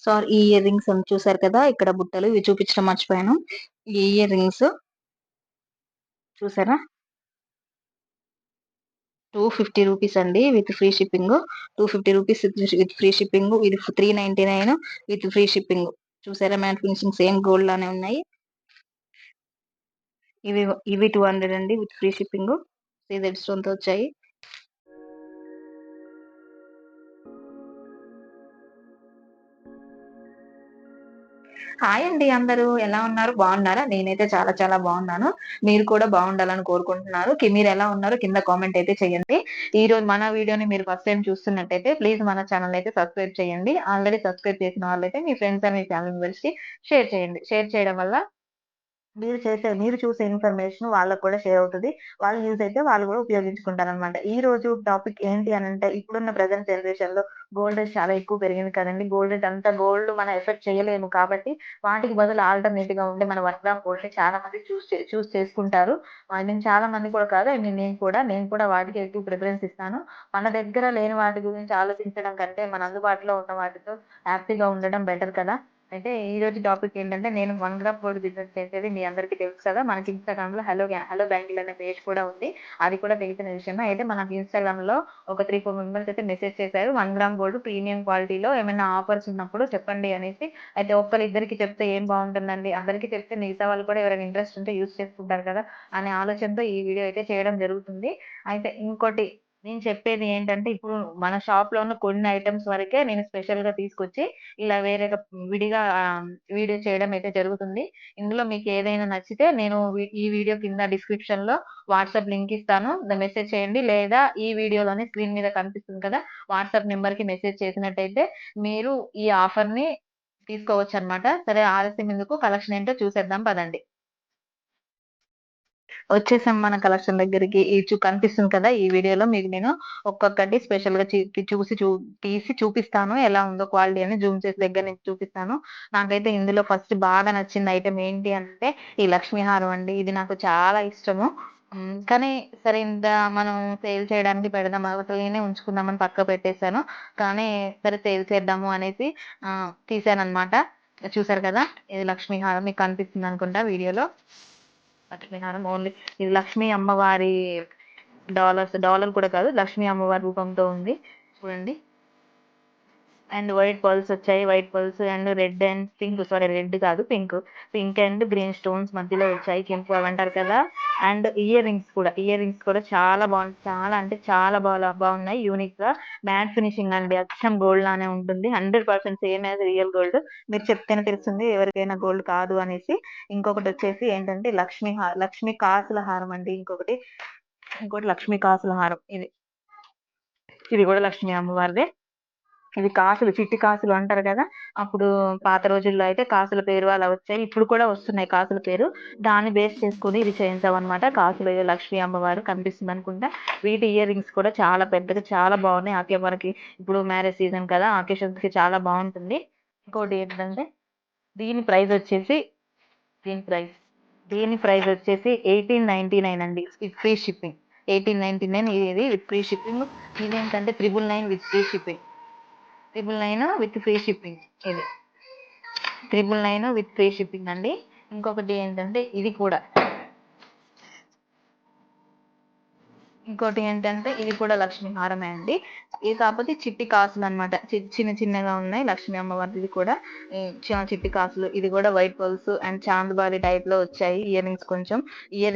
Sorry, ఈ ear rings చూసారు కదా, ఇక్కడ బుట్టలు ఇవి చూపించడం మర్చిపోయాను. ఈ ఇయర్ రింగ్స్ చూసారా, 250 రూపీస్ అండి with free shipping. 250 rupees with free shipping. ఇది 399 విత్ ఫ్రీ షిప్పింగ్. చూసారా, మ్యాట్ ఫినిషింగ్ సేమ్ గోల్డ్ లానే ఉన్నాయి. ఇవి ఇవి 200 అండి with free shipping. CZ stone తో వచ్చాయి. హాయ్ అండి, అందరూ ఎలా ఉన్నారు? బాగున్నారా? నేనైతే చాలా చాలా బాగున్నాను. మీరు కూడా బాగుండాలని కోరుకుంటున్నాను. మీరు ఎలా ఉన్నారో కింద కామెంట్ అయితే చేయండి. ఈ రోజు మన వీడియోని మీరు ఫస్ట్ టైం చూస్తున్నట్టయితే ప్లీజ్ మన ఛానల్ అయితే సబ్స్క్రైబ్ చేయండి. ఆల్రెడీ సబ్స్క్రైబ్ చేసిన వాళ్ళైతే మీ ఫ్రెండ్స్ అండ్ మీ ఫ్యామిలీ మెంబర్స్ కి షేర్ చేయండి. షేర్ చేయడం వల్ల మీరు చూసే ఇన్ఫర్మేషన్ వాళ్ళకి కూడా షేర్ అవుతది. వాళ్ళు యూజ్ అయితే వాళ్ళు కూడా ఉపయోగించుకుంటారనమాట. ఈ రోజు టాపిక్ ఏంటి అనంటే, ఇప్పుడున్న ప్రెజెంట్ జనరేషన్ లో గోల్డ్ రేట్ చాలా ఎక్కువ పెరిగింది కదండీ! గోల్డ్ రేట్ అంతా గోల్డ్ మనం ఎఫెక్ట్ చేయలేము కాబట్టి, వాటికి బదులు ఆల్టర్‌నేట్‌గా ఉండే మన 1 గ్రామ్ గోల్డ్‌ని చాలా మంది చూస్ చేసుకుంటారు. నేను చాలా మంది కూడా కాదు, ఐ మీన్ నేను కూడా వాటికి ఎక్కువ ప్రిఫరెన్స్ ఇస్తాను. మన దగ్గర లేని వాటి గురించి ఆలోచించడం కంటే, మన అందుబాటులో ఉన్న వాటితో హ్యాపీగా ఉండడం బెటర్ కదా! అయితే ఈ రోజు టాపిక్ ఏంటంటే, నేను 1 గ్రామ్ గోల్డ్ బిజినెస్ చేసేది మీ అందరికీ తెలుసు కదా! మనకి ఇన్‌స్టాగ్రామ్‌లో హలో బ్యాంగిల్ అనే పేజ్ కూడా ఉంది. అది కూడా తెలిసిన విషయమే. అయితే మనకి ఇన్‌స్టాగ్రామ్‌లో ఒక 3, 4 మెంబర్స్ అయితే మెసేజ్ చేశారు. 1 గ్రామ్ గోల్డ్ ప్రీమియం క్వాలిటీలో ఏమైనా ఆఫర్స్ ఉన్నప్పుడు చెప్పండి అనేసి. అయితే ఒక్కళ్ళిద్దరికి చెప్తే ఏం బావుంటుందండి? అందరికి చెప్తే మిగతా వాళ్ళు కూడా ఎవరైనా ఇంట్రెస్ట్ ఉంటే యూజ్ చేసుకుంటారు కదా! అనే ఆలోచనతో ఈ వీడియో అయితే చేయడం జరుగుతుంది. అయితే ఇంకోటి నేను చెప్పేది ఏంటంటే, ఇప్పుడు మన షాప్‌లో ఉన్న కొన్ని ఐటెమ్స్ వరకే నేను స్పెషల్‌గా తీసుకొచ్చి ఇలా వేరేగా విడిగా వీడియో చేయడం అయితే జరుగుతుంది. ఇందులో మీకేదైనా నచ్చితే నేను ఈ వీడియో కింద డిస్క్రిప్షన్‌లో వాట్సాప్ లింక్ ఇస్తాను. మెసేజ్ చేయండి. లేదా ఈ వీడియోలోనే స్క్రీన్ మీద కనిపిస్తుంది కదా! వాట్సాప్ నంబర్‌కి మెసేజ్ చేసినట్టయితే మీరు ఈ ఆఫర్‌ని తీసుకోవచ్చనమాట. సరే, ఆలస్యం ఎందుకు, కలెక్షన్ ఏంటో చూసేద్దాం పదండి. వచ్చేసాం మన కలెక్షన్ దగ్గరికి. కనిపిస్తుంది కదా! ఈ వీడియోలో మీకు నేను ఒక్కొక్కటి స్పెషల్‌గా తీసి చూపిస్తాను. ఎలా ఉందో క్వాలిటీ అని జూమ్ చేసి దగ్గర నుంచి చూపిస్తాను. నాకైతే ఇందులో ఫస్ట్ బాగా నచ్చిన ఐటెమ్ ఏంటి అంటే, ఈ లక్ష్మీ హారం అండి. ఇది నాకు చాలా ఇష్టము. కానీ సరే, మనం సేల్ చేయడానికి పెడదాం, అసలుగానే ఉంచుకుందామని పక్కకు పెట్టేసాను. కానీ సరే, సేల్ చేద్దాము అనేసి తీశాననమాట. చూసారు కదా! ఇది లక్ష్మీ హారం మీకు కనిపిస్తుందనుకుంటా వీడియోలో. లక్ష్మీహారం ఓన్లీ ఇది లక్ష్మీ అమ్మవారి డాలర్ కూడా కాదు, లక్ష్మీ అమ్మవారి రూపంతో ఉంది. చూడండి. అండ్ వైట్ పర్ల్స్ వచ్చాయి. White pearls and red and pink, sorry red కాదు pink. Pink and green stones మధ్యలో వచ్చాయి. కెంపు అవి అంటారు కదా! అండ్ ఇయర్ రింగ్స్ కూడా చాలా బాగుంది. చాలా అంటే చాలా బాగున్నాయి. యూనిక్ గా మ్యాట్ ఫినిషింగ్ అండి. అచ్చం గోల్డ్ లానే ఉంటుంది. 100% సేమ్ యాజ్ రియల్ గోల్డ్. మీరు చెప్తేనే తెలుస్తుంది ఎవరికైనా గోల్డ్ కాదు అనేసి. ఇంకొకటి వచ్చేసి ఏంటంటే, లక్ష్మీ కాసుల హారం అండి. ఇంకోటి లక్ష్మీ కాసుల హారం. ఇది కూడా లక్ష్మీ అమ్మవారిదే. ఇవి కాసులు, చిట్టి కాసులు అంటారు కదా! అప్పుడు పాత రోజుల్లో అయితే కాసుల పేరు అలా వచ్చాయి. ఇప్పుడు కూడా వస్తున్నాయి కాసుల పేరు. దాన్ని బేస్ చేసుకొని ఇది చేయించామనమాట. కాసులు లక్ష్మీ అమ్మవారు కనిపిస్తుందనుకుంటా. వీటి ఇయర్ రింగ్స్ కూడా చాలా పెద్దగా చాలా బాగున్నాయి. మనకి ఇప్పుడు మ్యారేజ్ సీజన్ కదా! అకేషన్స్‌కి చాలా బావుంటుంది. ఇంకోటి ఏంటంటే, దీని ప్రైస్ వచ్చేసి దీని ప్రైస్ దీని ప్రైస్ వచ్చేసి 1899 అండి. With free shipping. 1899 ఇది విత్ ఫ్రీ షిప్పింగ్. ఇదేంటంటే 999 with free shipping. 999 with free shipping. ఇది 999 విత్ ఫ్రీ షిప్పింగ్ అండి. ఇంకొకటి ఏంటంటే, ఇది కూడా లక్ష్మీ హారమే అండి. ఇది కాకపోతే చిట్టి కాసులు అనమాట. చిన్నగా ఉన్నాయి. లక్ష్మీ అమ్మవారిది కూడా చిట్టి కాసులు. ఇది కూడా white pearls and chandbali type లో వచ్చాయి. ఇయర్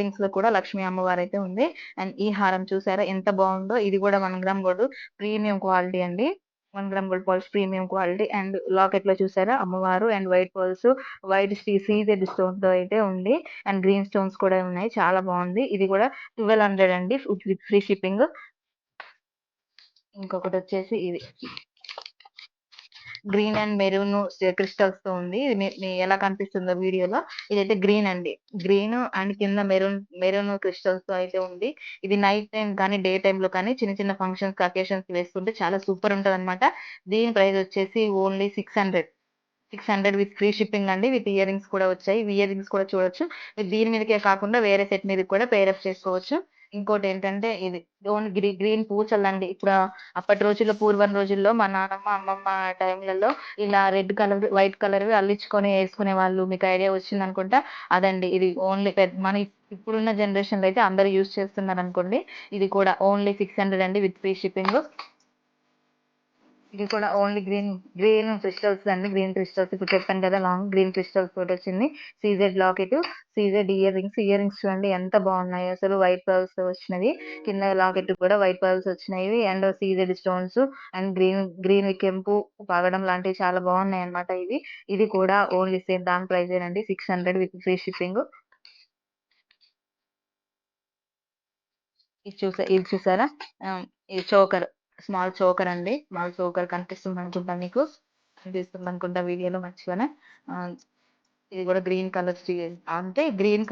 రింగ్స్ లో కూడా లక్ష్మీ అమ్మవారు అయితే ఉంది. అండ్ ఈ హారం చూసారా ఎంత బాగుందో! ఇది కూడా 1 గ్రామ్ గోల్డ్ ప్రీమియం క్వాలిటీ అండి. 1 gram gold pearls premium quality. And locket లో చూసారా అమ్మవారు and white pearls, white CZ stone తో అయితే ఉంది. అండ్ గ్రీన్ స్టోన్స్ కూడా ఉన్నాయి. చాలా బాగుంది. ఇది కూడా 1200 అండి విత్ ఫ్రీ షిప్పింగ్. ఇంకొకటి వచ్చేసి ఇది గ్రీన్ అండ్ మెరూన్ క్రిస్టల్స్ తో ఉంది. ఇది ఎలా కనిపిస్తుందో వీడియోలో. ఇదైతే గ్రీన్ అండి. గ్రీన్ అండ్ కింద మెరూన్ క్రిస్టల్స్ తో అయితే ఉంది. ఇది నైట్ టైం కానీ డే టైమ్ లో కానీ చిన్న చిన్న ఫంక్షన్స్ అకేషన్స్ వేసుకుంటే చాలా సూపర్ ఉంటది అనమాట. దీని ప్రైస్ వచ్చేసి ఓన్లీ 600 విత్ ఫ్రీ షిప్పింగ్ అండి. విత్ ఇయర్ రింగ్స్ కూడా వచ్చాయి. ఇయర్ రింగ్స్ కూడా చూడొచ్చు. దీని మీదకే కాకుండా వేరే సెట్ మీద కూడా పేరప్ చేసుకోవచ్చు. ఇంకోటేంటంటే ఇది ఓన్లీ గ్రీన్ పూసలండి. ఇప్పుడు అప్పటి రోజుల్లో పూర్వం రోజుల్లో మా నానమ్మ, అమ్మమ్మ టైంలలో ఇలా రెడ్ కలర్, వైట్ కలర్‌వి అల్లించుకొని యేసుకునేవాళ్ళు. మీకు ఐడియా వచ్చిందనుకుంటా. అదండి. ఇది ఓన్లీ మన ఇప్పుడున్న జనరేషన్‌లో అయితే అందరూ యూజ్ చేస్తున్నారనుకోండి. ఇది కూడా ఓన్లీ 600 అండి విత్ ఫ్రీ షిప్పింగ్. ఇది కూడా ఓన్లీ గ్రీన్ క్రిస్టల్స్ అండి. గ్రీన్ క్రిస్టల్స్ ఇప్పుడు చెప్పాను కదా! లాంగ్ గ్రీన్ క్రిస్టల్స్ తోటొచ్చింది. CZ locket, CZ earrings చూడండి ఎంత బాగున్నాయో అసలు. వైట్ పర్ల్స్‌తో వచ్చినవి. కింద లాకెట్ కూడా వైట్ పర్ల్స్ వచ్చినవి. And CZ stones and green కెంపు పగడం లాంటివి చాలా బాగున్నాయన్నమాట ఇవి. ఇది కూడా ఓన్లీ సేమ్ దాని ప్రైజేనండి. 600 విత్ ఫ్రీ షిప్పింగ్. ఇది చూసారా? ఇది చోకర్. స్మాల్ చోకర్ అండి. స్మాల్ చోకర్ కనిపిస్తుందనుకుంటా మీకు. కనిపిస్తుందనుకుంటా వీడియోలో మంచిగానే. ఆహ్, ఇది కూడా గ్రీన్ కలర్ అంటే గ్రీన్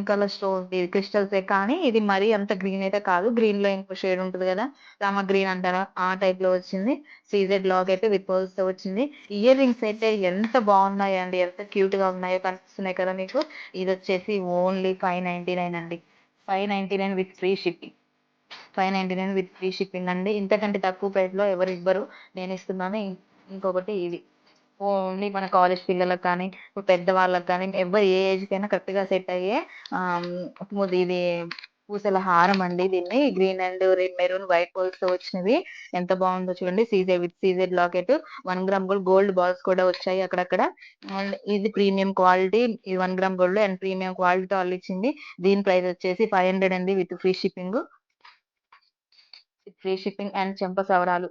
కలర్ స్టోన్ ఇది క్రిస్టల్సే కానీ ఇది మరీ అంత గ్రీన్ అయితే కాదు. గ్రీన్‌లో ఇంకో షేడ్ ఉంటది కదా! రామా గ్రీన్ అంటారా? ఆ టైప్‌లో వచ్చింది. సీజెడ్ లాకెట్ విత్ పర్ల్స్‌తో వచ్చింది. ఇయర్ రింగ్స్ అయితే ఎంత బాగున్నాయండి. ఎంత క్యూట్‌గా ఉన్నాయో కనిపిస్తున్నాయి కదా మీకు. ఇదొచ్చేసి ఓన్లీ 599 అండి. 599 with free shipping. 599 with free shipping అండి. ఇంతకంటే తక్కువ ప్రైస్‌లో ఎవరు ఇవ్వరు. నేనిస్తున్నాను. ఇంకొకటి ఇది. ఓన్లీ మన కాలేజ్ పిల్లలకి కానీ, ఇప్పుడు పెద్దవాళ్ళకి కానీ, ఏ ఏజ్‌కైనా కరెక్ట్‌గా సెట్ అయ్యే ఇది పూసల హారం అండి. దీన్ని గ్రీన్ అండ్ మెరూన్, వైట్ పర్ల్స్‌తో వచ్చినవి. ఎంత బాగుందో చూడండి. CZ locket 1 gram gold balls కూడా వచ్చాయి అక్కడక్కడ. అండ్ ఇది ప్రీమియం క్వాలిటీ. ఇది 1 గ్రామ్ గోల్డ్ అండ్ ప్రీమియం క్వాలిటీతో అల్లిచ్చింది. దీని ప్రైస్ వచ్చేసి 500 అండి with free shipping. Free shipping and చెంప సవరాలు.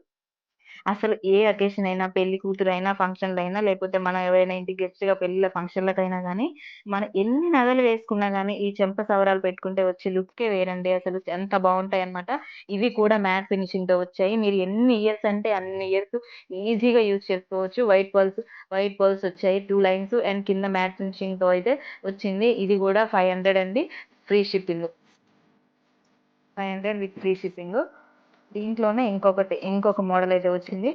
అసలు ఏ అకేషన్ అయినా, పెళ్లి కూతురైనా, ఫంక్షన్‌లైనా లేకపోతే మనం ఎవరైనా ఇంటికి గెస్ట్‌గా పెళ్ళిళ్ళ ఫంక్షన్‌లకైనా గానీ, మనం ఎన్ని నగలు వేసుకున్నా గానీ, ఈ చెంప సవరాలు పెట్టుకుంటే వచ్చే లుక్కే వేరండి అసలు. ఎంత బావుంటాయన్నమాట. ఇవి కూడా మ్యాట్ ఫినిషింగ్‌తో వచ్చాయి. మీరు ఎన్ని ఇయర్స్ అంటే అన్ని ఇయర్స్ ఈజీగా యూజ్ చేసుకోవచ్చు. వైట్ పర్ల్స్ వచ్చాయి. 2 లైన్స్ అండ్ కింద మ్యాట్ ఫినిషింగ్‌తో అయితే వచ్చింది. ఇది కూడా 500 అండి. Free shipping. 500 with free shipping. దీంట్లోనే ఇంకొక మోడల్ అయితే వచ్చింది.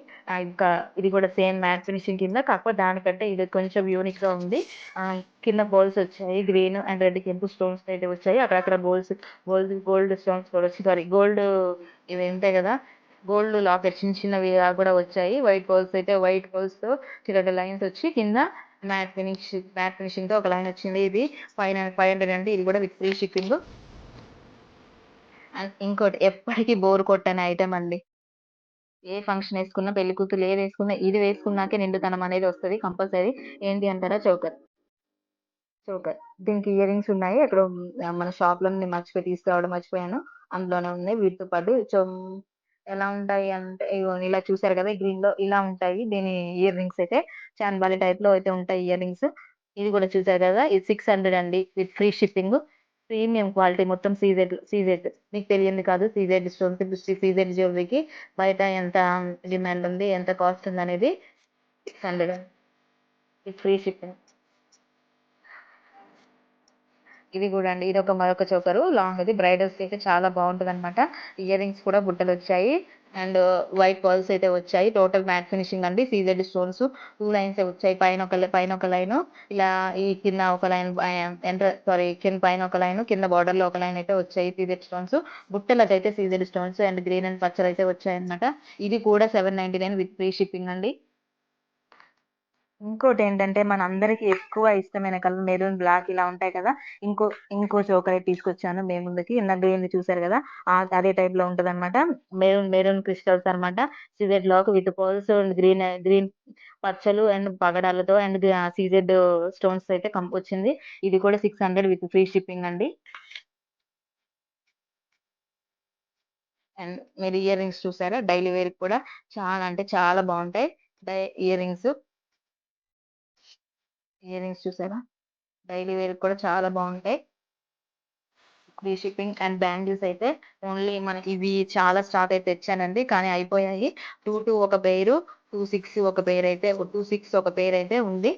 ఇంకా ఇది కూడా సేమ్ మ్యాట్ ఫినిషింగ్ కింద. కాకపోతే దానికంటే ఇది కొంచెం యూనిక్‌గా ఉంది. కింద బోల్స్ వచ్చాయి. గ్రీన్ అండ్ రెడ్ కెంపు స్టోన్స్ అయితే వచ్చాయి. అక్కడక్కడ గోల్డ్ స్టోన్స్ కూడా సారీ గోల్డ్ ఇవి ఉంటాయి కదా! గోల్డ్ లాకెట్ చిన్న చిన్నవి కూడా వచ్చాయి. వైట్ పర్ల్స్‌తో చిన్న లైన్స్ వచ్చి కింద మ్యాట్ ఫినిషింగ్‌తో ఒక లైన్ వచ్చింది. ఇది 500 అండి. ఇది కూడా విత్ ఫ్రీ షిప్పింగ్. అండ్ ఇంకోటి ఎప్పటికి బోర్ కొట్టని ఐటెమ్ అండి. ఏ ఫంక్షన్ యేసుకున్నా, పెళ్లి కూతురు ఏదేసుకున్నా ఇది వేసుకున్నాకే నిండుతనం అనేది వస్తది కంపల్సరీ. ఏంటి అంటారా? చోకర్. దీనికి ఇయర్ రింగ్స్ ఉన్నాయి. ఎక్కడో మన షాప్‌లో నేను తీసుకురావడం మర్చిపోయాను. అందులోనే ఉన్నాయి. వీటితో పాటు ఎలా ఉంటాయి అంటే ఇగో ఇలా చూసారు కదా! గ్రీన్‌లో ఇలా ఉంటాయి. దీని ఇయర్ రింగ్స్ అయితే చాన్‌బాలి టైప్‌లో అయితే ఉంటాయి ఇయర్ రింగ్స్. ఇది కూడా చూసారు కదా! ఇది 600 అండి with free shipping. Premium quality మొత్తం సీజెడ్. మీకు తెలియంది కాదు. సీజెడ్ స్టోన్స్ సీజెడ్ జ్యువెలరీకి బయట ఎంత డిమాండ్ ఉంది, ఎంత కాస్ట్ ఉందనేది. 600 విత్ ఫ్రీ షిప్పింగ్. ఇది గూడా అండి. మరొక చోకరు లాంగ్‌ది. బ్రైడల్స్‌కి అయితే చాలా బావుంటదనమాట. ఇయర్ రింగ్స్ కూడా బుట్టలొచ్చాయి. అండ్ వైట్ పర్ల్స్ అయితే వచ్చాయి. టోటల్ మ్యాట్ ఫినిషింగ్ అండి. సీజెడ్ స్టోన్స్ 2 లైన్సే వచ్చాయి. పైన ఒక లైను, ఇలా ఈ కింద ఒక లైన్ కింద పైన ఒక లైను, కింద బోర్డర్‌లో ఒక లైన్ అయితే వచ్చాయి సీజెడ్ స్టోన్స్. బుట్టలకైతే CZ stones and green and పచ్చలైతే వచ్చాయన్నమాట. ఇది కూడా 799 విత్ ఫ్రీ షిప్పింగ్ అండి. ఇంకోటేంటంటే మనందరికి ఎక్కువ ఇష్టమైన కలర్ మెరూన్, బ్లాక్ ఇలా ఉంటాయి కదా! ఇంకో ఇంకో చోకలేట్ తీసుకొచ్చాను మీ ముందుకి. ఇందాక గ్రీన్‌ది చూసారు కదా! అదే టైప్‌లో ఉంటదనమాట. మెరూన్ క్రిస్టల్స్ అనమాట. CZ lock with pearls and green పచ్చలు అండ్ పగడాలతో అండ్ సీజెడ్ స్టోన్స్ అయితే వచ్చింది. ఇది కూడా 600 విత్ ఫ్రీ షిప్పింగ్ అండి. అండ్ మీరు ఇయర్ రింగ్స్ చూసారా? డైలీ వేర్‌కి కూడా చాలా అంటే చాలా బావుంటాయి. Earrings. ఇయర్ రింగ్స్ చూసారా? డైలీ వేర్‌కి కూడా చాలా బావుంటాయి. ఫ్రీ షిప్పింగ్ అండ్ బ్యాంగిల్స్ అయితే ఓన్లీ మనకి ఇవి చాలా స్టాక్ అయితే తెచ్చానండి. కానీ అయిపోయాయి. 2, ఒక పెయిరు, 2, 6 ఒక పెయిరైతే 2, 6 ఒక పెయిరైతే ఉంది.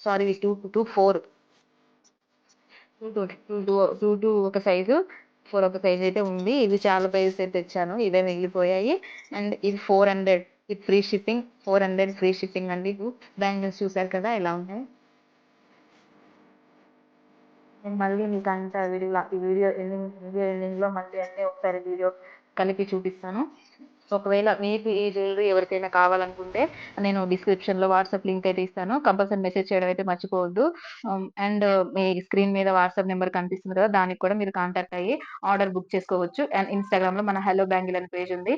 సారీ 4 2, ఒక సైజు, 4 ఒక సైజ్ అయితే ఉంది. ఇది చాలా పెయిర్స్ అయితే తెచ్చాను. ఇవే మిగిలిపోయాయి. అండ్ ఇది 400 with free shipping. 400 free shipping అండి. బ్యాంగిల్స్ చూసారు కదా! ఎలా ఉన్నాయి. నేను మళ్ళీ మీకంతా ఈ వీడియో ఎండింగ్‌లో మళ్ళీ అన్నీ ఒకసారి వీడియో కలిపి చూపిస్తాను. ఒకవేళ మీకు ఈ జ్యువెలరీ ఎవరికైనా కావాలనుకుంటే నేను డిస్క్రిప్షన్‌లో వాట్సాప్ లింక్ అయితే ఇస్తాను. కంపల్సరీ మెసేజ్ చేయడం అయితే మర్చిపోవద్దు. అండ్ మీ స్క్రీన్ మీద వాట్సాప్ నంబర్ కనిపిస్తుంది కదా! దానికి కూడా మీరు కాంటాక్ట్ అయ్యి ఆర్డర్ బుక్ చేసుకోవచ్చు. అండ్ ఇన్‌స్టాగ్రామ్‌లో మన హలో బ్యాంగిల్ అని పేజ్ ఉంది.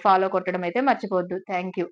ఫాలో కొట్టడం అయితే మర్చిపోవద్దు. Thank you.